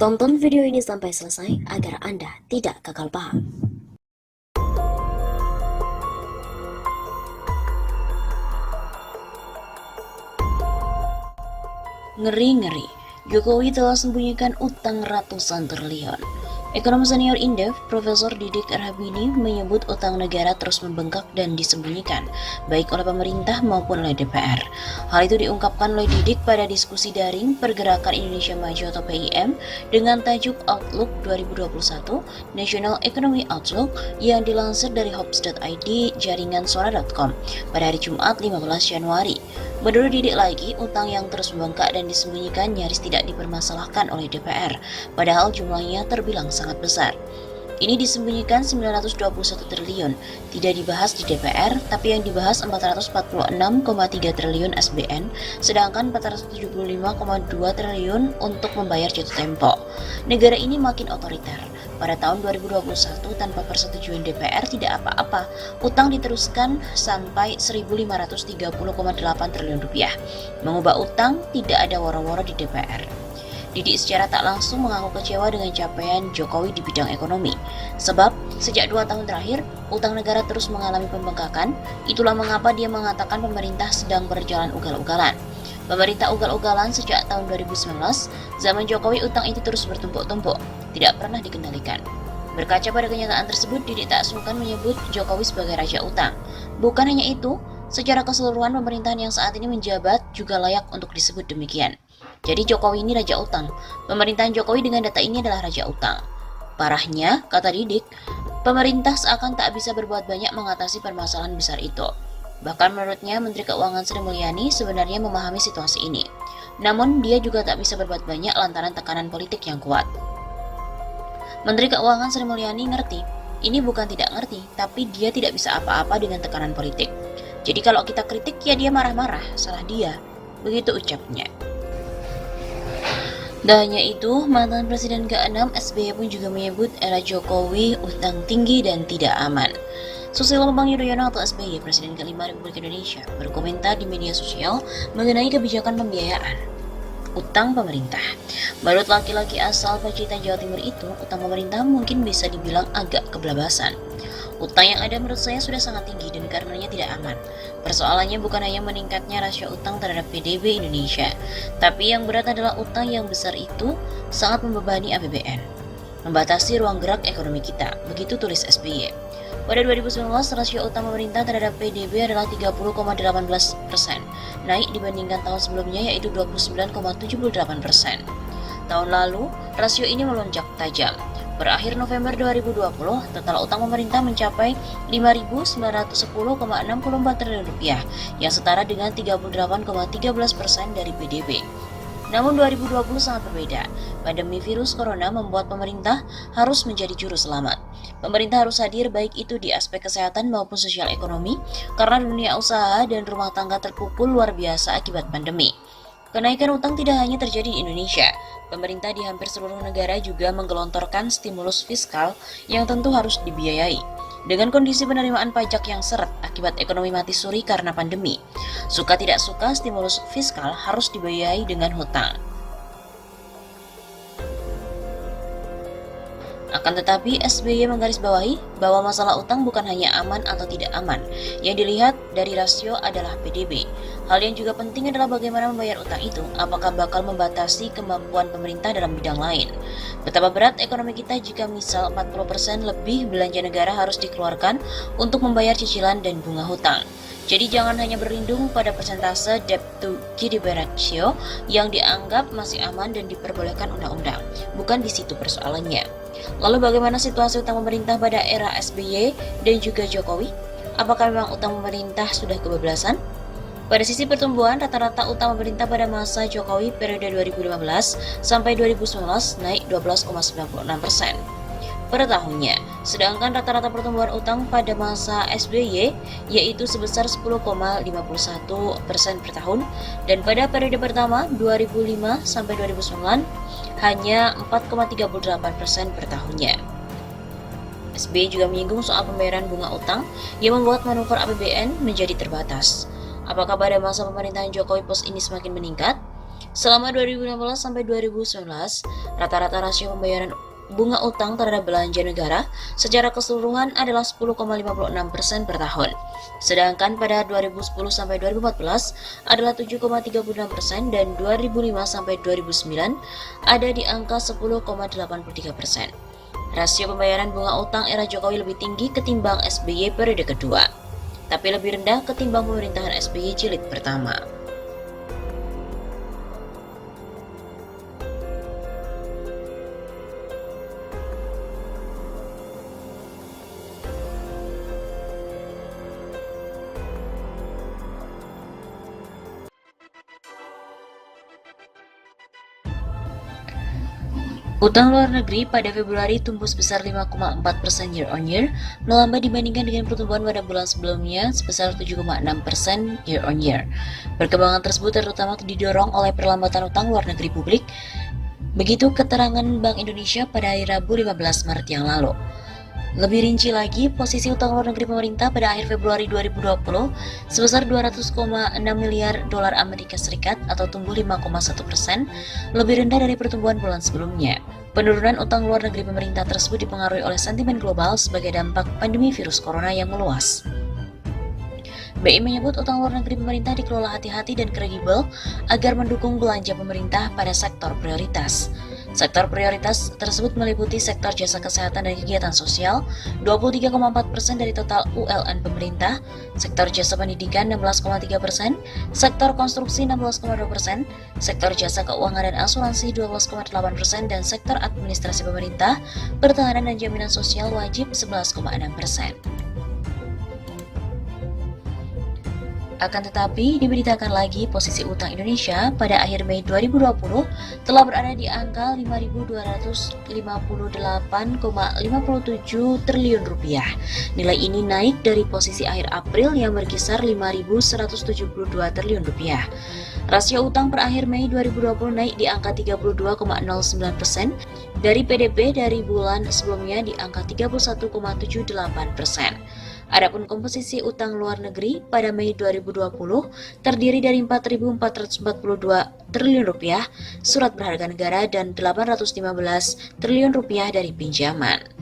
Tonton video ini sampai selesai agar Anda tidak gagal paham. Ngeri-ngeri, Jokowi telah sembunyikan utang ratusan triliun. Ekonom senior Indef, Profesor Didik Rahbini menyebut utang negara terus membengkak dan disembunyikan, baik oleh pemerintah maupun oleh DPR. Hal itu diungkapkan oleh Didik pada diskusi daring Pergerakan Indonesia Maju atau PIM dengan tajuk Outlook 2021 National Economy Outlook yang dilansir dari Hops.id jaringan suara.com pada hari Jumat 15 Januari. Menurut Didik lagi, utang yang terus membengkak dan disembunyikan nyaris tidak dipermasalahkan oleh DPR, padahal jumlahnya terbilang sangat besar. Ini disembunyikan 921 triliun, tidak dibahas di DPR, tapi yang dibahas 446,3 triliun SBN, sedangkan 475,2 triliun untuk membayar jatuh tempo. Negara ini makin otoriter. Pada tahun 2021 tanpa persetujuan DPR tidak apa-apa, utang diteruskan sampai 1.530,8 triliun rupiah. Mengubah utang tidak ada woro-woro di DPR. Didik secara tak langsung mengaku kecewa dengan capaian Jokowi di bidang ekonomi. Sebab, sejak 2 tahun terakhir, utang negara terus mengalami pembengkakan. Itulah mengapa dia mengatakan pemerintah sedang berjalan ugal-ugalan. Pemerintah ugal-ugalan sejak tahun 2019, zaman Jokowi utang itu terus bertumpuk-tumpuk, tidak pernah dikendalikan. Berkaca pada kenyataan tersebut, Didik tak sungkan menyebut Jokowi sebagai raja utang. Bukan hanya itu, secara keseluruhan pemerintahan yang saat ini menjabat juga layak untuk disebut demikian. Jadi Jokowi ini raja utang. Pemerintahan Jokowi dengan data ini adalah raja utang. Parahnya, kata Didik, pemerintah seakan tak bisa berbuat banyak mengatasi permasalahan besar itu. Bahkan menurutnya Menteri Keuangan Sri Mulyani sebenarnya memahami situasi ini. Namun dia juga tak bisa berbuat banyak lantaran tekanan politik yang kuat. Menteri Keuangan Sri Mulyani ngerti, ini bukan tidak ngerti, tapi dia tidak bisa apa-apa dengan tekanan politik. Jadi kalau kita kritik ya dia marah-marah, salah dia. Begitu ucapnya. Tak hanya itu, mantan Presiden ke-6 SBY pun juga menyebut era Jokowi utang tinggi dan tidak aman. Susilo Bambang Yudhoyono atau SBY, Presiden ke-5 Republik Indonesia, berkomentar di media sosial mengenai kebijakan pembiayaan utang pemerintah. Menurut laki-laki asal Pacitan, Jawa Timur itu, utang pemerintah mungkin bisa dibilang agak kebelabasan. Utang yang ada menurut saya sudah sangat tinggi dan karenanya tidak aman. Persoalannya bukan hanya meningkatnya rasio utang terhadap PDB Indonesia, tapi yang berat adalah utang yang besar itu sangat membebani APBN, membatasi ruang gerak ekonomi kita, begitu tulis SBY. Pada 2019, rasio utang pemerintah terhadap PDB adalah 30,18%, naik dibandingkan tahun sebelumnya yaitu 29,78%. Tahun lalu, rasio ini melonjak tajam. Berakhir November 2020, total utang pemerintah mencapai 5.910,64 triliun rupiah, yang setara dengan 38,13% dari PDB. Namun 2020 sangat berbeda. Pandemi virus corona membuat pemerintah harus menjadi juru selamat. Pemerintah harus hadir baik itu di aspek kesehatan maupun sosial ekonomi, karena dunia usaha dan rumah tangga terpukul luar biasa akibat pandemi. Kenaikan utang tidak hanya terjadi di Indonesia. Pemerintah di hampir seluruh negara juga menggelontorkan stimulus fiskal yang tentu harus dibiayai. Dengan kondisi penerimaan pajak yang seret akibat ekonomi mati suri karena pandemi, suka tidak suka stimulus fiskal harus dibiayai dengan hutang. Akan tetapi, SBY menggarisbawahi bahwa masalah utang bukan hanya aman atau tidak aman. Yang dilihat dari rasio adalah PDB. Hal yang juga penting adalah bagaimana membayar utang itu, apakah bakal membatasi kemampuan pemerintah dalam bidang lain. Betapa berat ekonomi kita jika misal 40% lebih belanja negara harus dikeluarkan untuk membayar cicilan dan bunga hutang. Jadi jangan hanya berlindung pada persentase debt to GDP ratio yang dianggap masih aman dan diperbolehkan undang-undang. Bukan di situ persoalannya. Lalu bagaimana situasi utang pemerintah pada era SBY dan juga Jokowi? Apakah memang utang pemerintah sudah kebablasan? Pada sisi pertumbuhan, rata-rata utang pemerintah pada masa Jokowi periode 2015 sampai 2019 naik 12,96% per tahunnya. Sedangkan rata-rata pertumbuhan utang pada masa SBY yaitu sebesar 10,51% per tahun, dan pada periode pertama 2005 sampai 2009 hanya 4,38% per tahunnya. SBY juga menyinggung soal pembayaran bunga utang yang membuat manuver APBN menjadi terbatas. Apakah pada masa pemerintahan Jokowi pos ini semakin meningkat? Selama 2016 sampai 2019, rata-rata rasio pembayaran bunga utang terhadap belanja negara secara keseluruhan adalah 10,56% per tahun. Sedangkan pada 2010 sampai 2014 adalah 7,36% dan 2005 sampai 2009 ada di angka 10,83%. Rasio pembayaran bunga utang era Jokowi lebih tinggi ketimbang SBY periode kedua, tapi lebih rendah ketimbang pemerintahan SBY jilid pertama. Utang luar negeri pada Februari tumbuh sebesar 5,4% year on year, melambat dibandingkan dengan pertumbuhan pada bulan sebelumnya sebesar 7,6% year on year. Perkembangan tersebut terutama didorong oleh perlambatan utang luar negeri publik. Begitu keterangan Bank Indonesia pada hari Rabu 15 Maret yang lalu. Lebih rinci lagi, posisi utang luar negeri pemerintah pada akhir Februari 2020 sebesar 200,6 miliar dolar Amerika Serikat atau tumbuh 5,1%, lebih rendah dari pertumbuhan bulan sebelumnya. Penurunan utang luar negeri pemerintah tersebut dipengaruhi oleh sentimen global sebagai dampak pandemi virus corona yang meluas. BI menyebut utang luar negeri pemerintah dikelola hati-hati dan kredibel agar mendukung belanja pemerintah pada sektor prioritas. Sektor prioritas tersebut meliputi sektor jasa kesehatan dan kegiatan sosial, 23,4% dari total ULN pemerintah, sektor jasa pendidikan 16,3%, sektor konstruksi 16,2%, sektor jasa keuangan dan asuransi 12,8%, dan sektor administrasi pemerintah, pertahanan dan jaminan sosial wajib 11,6%. Akan tetapi, diberitakan lagi posisi utang Indonesia pada akhir Mei 2020 telah berada di angka 5.258,57 triliun rupiah. Nilai ini naik dari posisi akhir April yang berkisar 5.172 triliun rupiah. Rasio utang per akhir Mei 2020 naik di angka 32,09% dari PDB dari bulan sebelumnya di angka 31,78%. Adapun komposisi utang luar negeri pada Mei 2020 terdiri dari 4.442 triliun rupiah surat berharga negara dan 815 triliun rupiah dari pinjaman.